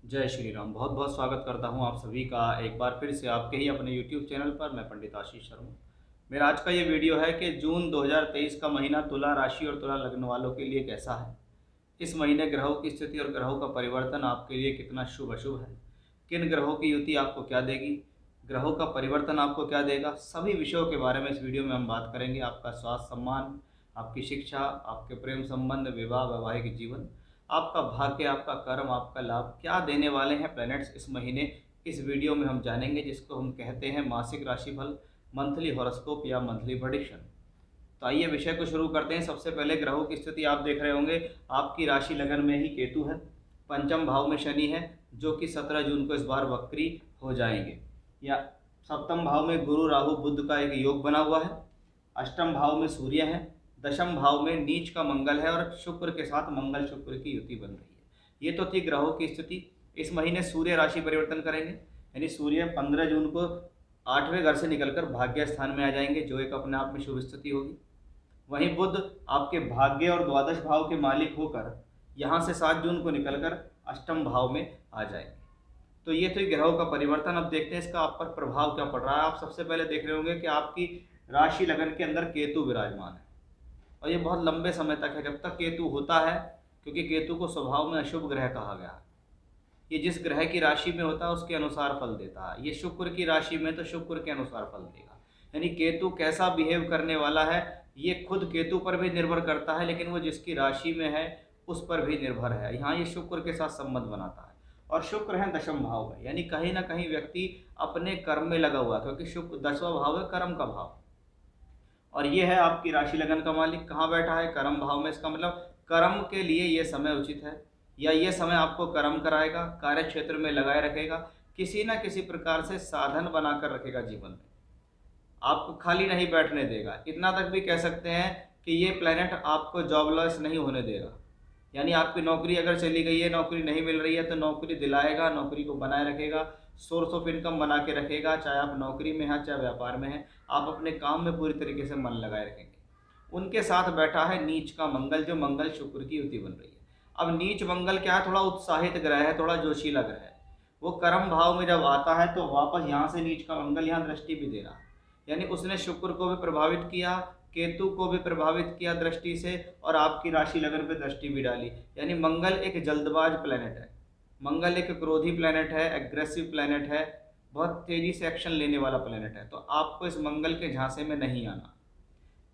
जय श्री राम। बहुत बहुत स्वागत करता हूँ आप सभी का एक बार फिर से आपके ही अपने YouTube चैनल पर। मैं पंडित आशीष शर्मा। मेरा आज का ये वीडियो है कि जून 2023 का महीना तुला राशि और तुला लग्न वालों के लिए कैसा है। इस महीने ग्रहों की स्थिति और ग्रहों का परिवर्तन आपके लिए कितना शुभ अशुभ है, किन ग्रहों की युति आपको क्या देगी, ग्रहों का परिवर्तन आपको क्या देगा, सभी विषयों के बारे में इस वीडियो में हम बात करेंगे। आपका स्वास्थ्य सम्मान, आपकी शिक्षा, आपके प्रेम संबंध, विवाह, वैवाहिक जीवन, आपका भाग्य, आपका कर्म, आपका लाभ क्या देने वाले हैं प्लैनेट्स इस महीने, इस वीडियो में हम जानेंगे, जिसको हम कहते हैं मासिक राशिफल, मंथली हॉरोस्कोप या मंथली प्रेडिक्शन। तो आइए विषय को शुरू करते हैं। सबसे पहले ग्रहों की स्थिति आप देख रहे होंगे, आपकी राशि लगन में ही केतु है, पंचम भाव में शनि है जो कि 17 जून को इस बार वक्री हो जाएंगे, या सप्तम भाव में गुरु राहु बुध का एक योग बना हुआ है, अष्टम भाव में सूर्य है, दशम भाव में नीच का मंगल है और शुक्र के साथ मंगल शुक्र की युति बन रही है। ये तो थी ग्रहों की स्थिति। इस महीने सूर्य राशि परिवर्तन करेंगे, यानी सूर्य 15 जून को 8वें घर से निकलकर भाग्य स्थान में आ जाएंगे, जो एक अपने आप में शुभ स्थिति होगी। वहीं बुध आपके भाग्य और द्वादश भाव के मालिक होकर यहाँ से 7 जून को निकलकर अष्टम भाव में आ जाएंगे। तो ये तो ग्रहों का परिवर्तन। अब देखते हैं इसका आप पर प्रभाव क्या पड़ रहा है। आप सबसे पहले देख रहे होंगे कि आपकी राशि लगन के अंदर केतु विराजमान है, और ये बहुत लंबे समय तक है जब तक केतु होता है, क्योंकि केतु को स्वभाव में अशुभ ग्रह कहा गया है। ये जिस ग्रह की राशि में होता है उसके अनुसार फल देता है। ये शुक्र की राशि में तो शुक्र के अनुसार फल देगा, यानी केतु कैसा बिहेव करने वाला है ये खुद केतु पर भी निर्भर करता है, लेकिन वो जिसकी राशि में है उस पर भी निर्भर है। यहाँ ये शुक्र के साथ संबंध बनाता है, और शुक्र है दशम भाव में, यानी कहीं ना कहीं व्यक्ति अपने कर्म में लगा हुआ है, क्योंकि शुक्र 10वां भाव है कर्म का भाव। और ये है आपकी राशि लगन का मालिक कहाँ बैठा है, कर्म भाव में। इसका मतलब कर्म के लिए ये समय उचित है, या ये समय आपको कर्म कराएगा, कार्य क्षेत्र में लगाए रखेगा, किसी ना किसी प्रकार से साधन बनाकर रखेगा जीवन में, आपको खाली नहीं बैठने देगा। इतना तक भी कह सकते हैं कि ये प्लेनेट आपको जॉबलेस नहीं होने देगा, यानी आपकी नौकरी अगर चली गई है, नौकरी नहीं मिल रही है, तो नौकरी दिलाएगा, नौकरी को बनाए रखेगा, सोर्स ऑफ इनकम बना के रखेगा। चाहे आप नौकरी में हैं चाहे व्यापार में हैं, आप अपने काम में पूरी तरीके से मन लगाए रखेंगे। उनके साथ बैठा है नीच का मंगल, जो मंगल शुक्र की युति बन रही है। अब नीच मंगल क्या है, थोड़ा उत्साहित ग्रह है, थोड़ा जोशीला ग्रह है। वो कर्म भाव में जब आता है तो वापस यहाँ से नीच का मंगल यहाँ दृष्टि भी दे रहा है, यानी उसने शुक्र को भी प्रभावित किया, केतु को भी प्रभावित किया दृष्टि से, और आपकी राशि लगन पे दृष्टि भी डाली। यानी मंगल एक जल्दबाज प्लेनेट है, मंगल एक क्रोधी प्लेनेट है, एग्रेसिव प्लेनेट है, बहुत तेजी से एक्शन लेने वाला प्लेनेट है। तो आपको इस मंगल के झांसे में नहीं आना।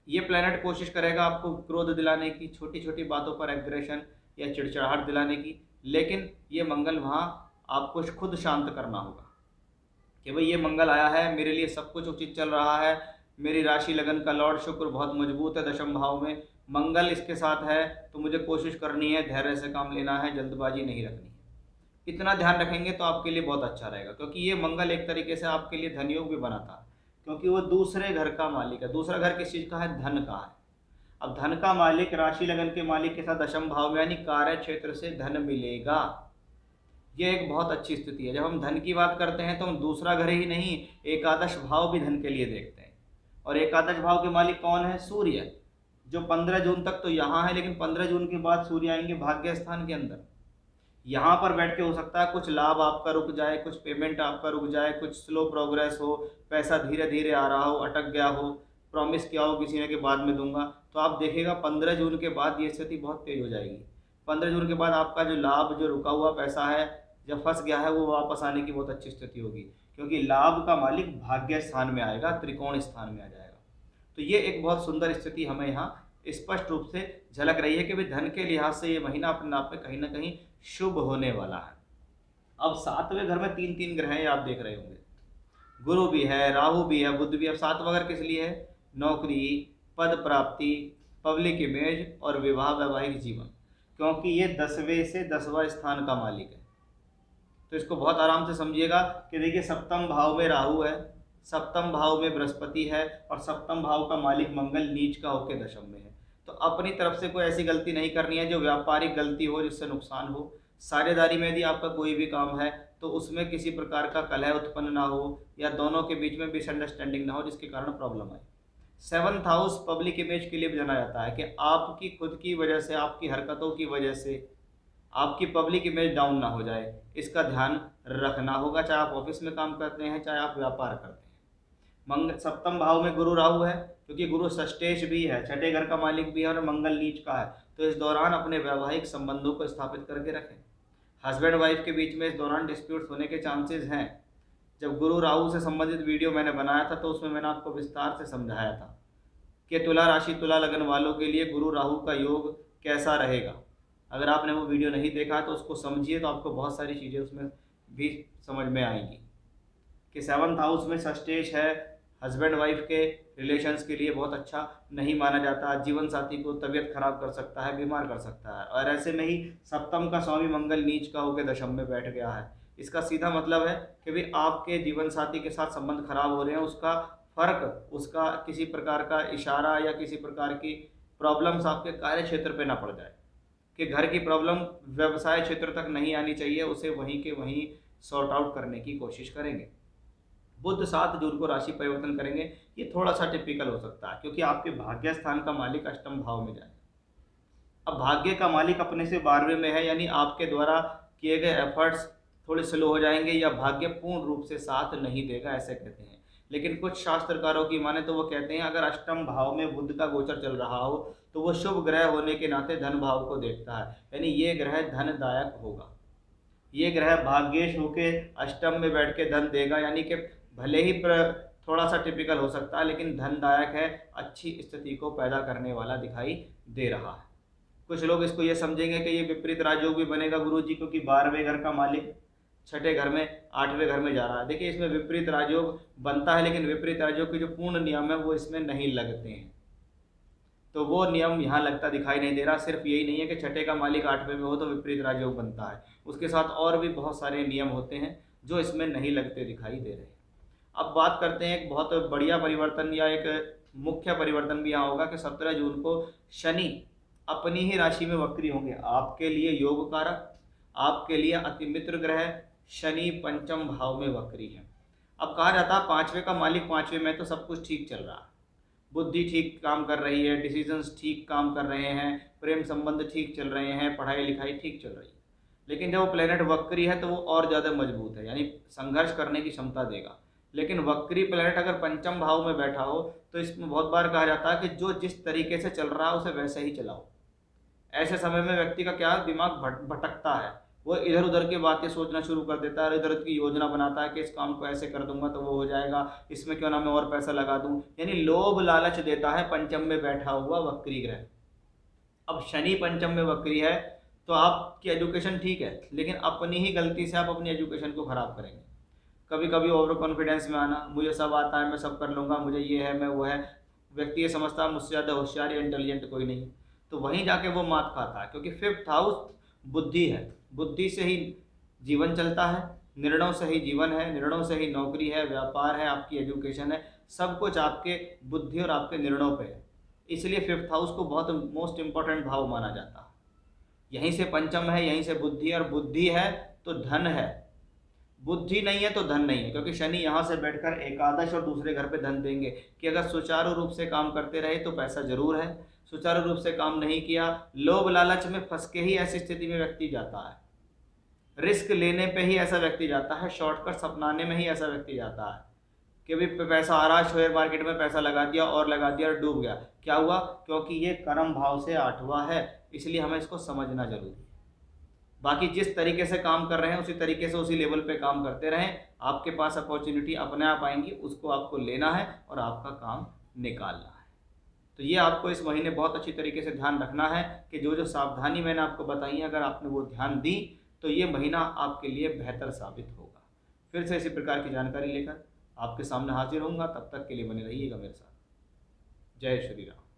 ये प्लेनेट कोशिश करेगा आपको क्रोध दिलाने की, छोटी छोटी बातों पर एग्रेशन या चिड़चिड़ाहट दिलाने की, लेकिन ये मंगल वहाँ आपको खुद शांत करना होगा कि भाई ये मंगल आया है, मेरे लिए सब कुछ उचित चल रहा है, मेरी राशि लगन का लॉर्ड शुक्र बहुत मजबूत है दशम भाव में, मंगल इसके साथ है, तो मुझे कोशिश करनी है, धैर्य से काम लेना है, जल्दबाजी नहीं रखनी है। इतना ध्यान रखेंगे तो आपके लिए बहुत अच्छा रहेगा, क्योंकि ये मंगल एक तरीके से आपके लिए धनयोग भी बनाता है, क्योंकि वो दूसरे घर का मालिक है। दूसरा घर किस चीज़ का है, धन का है। अब धन का मालिक राशि लगन के मालिक के साथ दशम भाव में, यानी कार्य क्षेत्र से धन मिलेगा। ये एक बहुत अच्छी स्थिति है। जब हम धन की बात करते हैं तो हम दूसरा घर ही नहीं, एकादश भाव भी धन के लिए देखते हैं। और एकादश भाव के मालिक कौन है, सूर्य, जो 15 जून तक तो यहाँ है, लेकिन 15 जून के बाद सूर्य आएंगे भाग्य स्थान के अंदर। यहाँ पर बैठ के हो सकता है कुछ लाभ आपका रुक जाए, कुछ पेमेंट आपका रुक जाए, कुछ स्लो प्रोग्रेस हो, पैसा धीरे धीरे आ रहा हो, अटक गया हो, प्रॉमिस किया हो किसी ने कि बाद में दूंगा, तो आप देखिएगा 15 जून के बाद ये स्थिति बहुत तेज हो जाएगी। 15 जून के बाद आपका जो लाभ, जो रुका हुआ पैसा है, जब फंस गया है, वो वापस आने की बहुत अच्छी स्थिति होगी, क्योंकि लाभ का मालिक भाग्य स्थान में आएगा, त्रिकोण स्थान में आ जाएगा। तो ये एक बहुत सुंदर स्थिति हमें यहाँ स्पष्ट रूप से झलक रही है कि भाई धन के लिहाज से ये महीना अपने आप में कहीं ना कहीं शुभ होने वाला है। अब 7वें घर में तीन तीन ग्रह हैं, आप देख रहे होंगे, गुरु भी है, राहु भी है, बुध भी है। अब 7वां घर किस लिए है, नौकरी, पद प्राप्ति, पब्लिक इमेज और विवाह, वैवाहिक जीवन, क्योंकि ये 10वें से 10वां स्थान का मालिक है। तो इसको बहुत आराम से समझिएगा कि देखिए सप्तम भाव में राहु है, सप्तम भाव में बृहस्पति है, और सप्तम भाव का मालिक मंगल नीच का होकर दशम में है। तो अपनी तरफ से कोई ऐसी गलती नहीं करनी है जो व्यापारिक गलती हो, जिससे नुकसान हो। साझेदारी में यदि आपका कोई भी काम है तो उसमें किसी प्रकार का कलह उत्पन्न ना हो, या दोनों के बीच में मिसअंडरस्टैंडिंग ना हो जिसके कारण प्रॉब्लम आए। 7th हाउस पब्लिक इमेज के लिए भी जाना जाता है कि आपकी खुद की वजह से, आपकी हरकतों की वजह से आपकी पब्लिक इमेज डाउन ना हो जाए, इसका ध्यान रखना होगा, चाहे आप ऑफिस में काम करते हैं चाहे आप व्यापार करते हैं। मंगल सप्तम भाव में गुरु राहु है, क्योंकि गुरु षष्ठेश भी है, छठे घर का मालिक भी है और मंगल नीच का है। तो इस दौरान अपने वैवाहिक संबंधों को स्थापित करके रखें। हस्बैंड वाइफ के बीच में इस दौरान डिस्प्यूट्स होने के चांसेस हैं। जब गुरु राहु से संबंधित वीडियो मैंने बनाया था तो उसमें मैंने आपको विस्तार से समझाया था कि तुला राशि तुला लगन वालों के लिए गुरु राहु का योग कैसा रहेगा। अगर आपने वो वीडियो नहीं देखा तो उसको समझिए, तो आपको बहुत सारी चीज़ें उसमें भी समझ में आएंगी कि 7th हाउस में षष्ठेश है, हस्बैंड वाइफ के रिलेशंस के लिए बहुत अच्छा नहीं माना जाता। जीवन साथी को तबीयत खराब कर सकता है, बीमार कर सकता है। और ऐसे में ही सप्तम का स्वामी मंगल नीच का होकर दशम में बैठ गया है। इसका सीधा मतलब है कि भाई आपके जीवन साथी के साथ संबंध खराब हो रहे हैं, उसका फर्क, उसका किसी प्रकार का इशारा या किसी प्रकार की प्रॉब्लम्स आपके कार्य क्षेत्र पे ना पड़ जाए, कि घर की प्रॉब्लम व्यवसाय क्षेत्र तक नहीं आनी चाहिए, उसे वहीं के वहीं सॉर्ट आउट करने की कोशिश करेंगे। बुध 7 जून को राशि परिवर्तन करेंगे। ये थोड़ा सा टिपिकल हो सकता है, क्योंकि आपके भाग्य स्थान का मालिक अष्टम भाव में जाए। अब भाग्य का मालिक अपने से 12वें में है, यानी आपके द्वारा किए गए एफर्ट्स थोड़े स्लो हो जाएंगे या भाग्य पूर्ण रूप से साथ नहीं देगा, ऐसे कहते हैं। लेकिन कुछ शास्त्रकारों की माने तो वो कहते हैं अगर अष्टम भाव में बुध का गोचर चल रहा हो तो वो शुभ ग्रह होने के नाते धन भाव को देखता है, यानी ये ग्रह धनदायक होगा। ये ग्रह भाग्येश होके अष्टम में बैठ के धन देगा, यानी कि भले ही थोड़ा सा टिपिकल हो सकता है लेकिन धनदायक है, अच्छी स्थिति को पैदा करने वाला दिखाई दे रहा है। कुछ लोग इसको ये समझेंगे कि ये विपरीत राजयोग भी बनेगा गुरु जी, क्योंकि 12वें घर का मालिक छठे घर में 8वें घर में जा रहा है। देखिए इसमें विपरीत राजयोग बनता है, लेकिन विपरीत राजयोग के जो पूर्ण नियम है वो इसमें नहीं लगते हैं, तो वो नियम यहाँ लगता दिखाई नहीं दे रहा। सिर्फ यही नहीं है कि छठे का मालिक 8वें में हो तो विपरीत राजयोग बनता है, उसके साथ और भी बहुत सारे नियम होते हैं जो इसमें नहीं लगते दिखाई दे रहे। अब बात करते हैं एक बहुत बढ़िया परिवर्तन या एक मुख्य परिवर्तन भी यहाँ होगा कि 17 जून को शनि अपनी ही राशि में वक्री होंगे। आपके लिए योग कारक, आपके लिए अति मित्र ग्रह शनि पंचम भाव में वक्री है। अब कहा जाता है 5वें का मालिक 5वें में, तो सब कुछ ठीक चल रहा है, बुद्धि ठीक काम कर रही है, डिसीजंस ठीक काम कर रहे हैं, प्रेम संबंध ठीक चल रहे हैं, पढ़ाई लिखाई ठीक चल रही है। लेकिन जब वो प्लेनेट वक्री है तो वो और ज़्यादा मजबूत है, यानी संघर्ष करने की क्षमता देगा। लेकिन वक्री प्लेनेट अगर पंचम भाव में बैठा हो तो इसमें बहुत बार कहा जाता है कि जो जिस तरीके से चल रहा है उसे वैसे ही चलाओ। ऐसे समय में व्यक्ति का क्या दिमाग भटकता है, वो इधर उधर की बातें सोचना शुरू कर देता है, इधर उधर की योजना बनाता है कि इस काम को ऐसे कर दूंगा तो वो हो जाएगा, इसमें क्यों ना मैं और पैसा लगा दूं, यानी लोभ लालच देता है पंचम में बैठा हुआ वक्री ग्रह। अब शनि पंचम में वक्री है तो आपकी एजुकेशन ठीक है, लेकिन अपनी ही गलती से आप अपनी एजुकेशन को खराब करेंगे। कभी कभी ओवर कॉन्फिडेंस में आना, मुझे सब आता है, मैं सब कर लूँगा, मुझे ये है, मैं वो है। व्यक्ति ये समझता है मुझसे ज़्यादा होशियार या इंटेलिजेंट कोई नहीं, तो वहीं जाके वो मात खाता है, क्योंकि 5th हाउस बुद्धि है। बुद्धि से ही जीवन चलता है, निर्णयों से ही जीवन है, निर्णयों से ही नौकरी है, व्यापार है, आपकी एजुकेशन है, सब कुछ आपके बुद्धि और आपके निर्णयों पे है। इसलिए 5th हाउस को बहुत मोस्ट इंपॉर्टेंट भाव माना जाता है। यहीं से पंचम है, यहीं से बुद्धि, और बुद्धि है तो धन है, बुद्धि नहीं है तो धन नहीं है, क्योंकि शनि यहाँ से बैठकर एकादश और दूसरे घर पे धन देंगे कि अगर सुचारू रूप से काम करते रहे तो पैसा जरूर है, सुचारू रूप से काम नहीं किया, लोभ लालच में फंस के ही ऐसी स्थिति में व्यक्ति जाता है, रिस्क लेने पे ही ऐसा व्यक्ति जाता है, शॉर्टकट्स अपनाने में ही ऐसा व्यक्ति जाता है कि भाई पैसा आ रहा, शेयर मार्केट में पैसा लगा दिया और लगा दिया और डूब गया। क्या हुआ? क्योंकि ये कर्म भाव से 8वां है, इसलिए हमें इसको समझना जरूरी है। बाकी जिस तरीके से काम कर रहे हैं उसी तरीके से उसी लेवल पे काम करते रहें, आपके पास अपॉर्चुनिटी अपने आप आएंगी, उसको आपको लेना है और आपका काम निकालना है। तो ये आपको इस महीने बहुत अच्छी तरीके से ध्यान रखना है कि जो जो सावधानी मैंने आपको बताई है, अगर आपने वो ध्यान दी तो ये महीना आपके लिए बेहतर साबित होगा। फिर से इसी प्रकार की जानकारी लेकर आपके सामने हाजिर होऊंगा, तब तक के लिए बने रहिएगा मेरे साथ। जय श्री राम।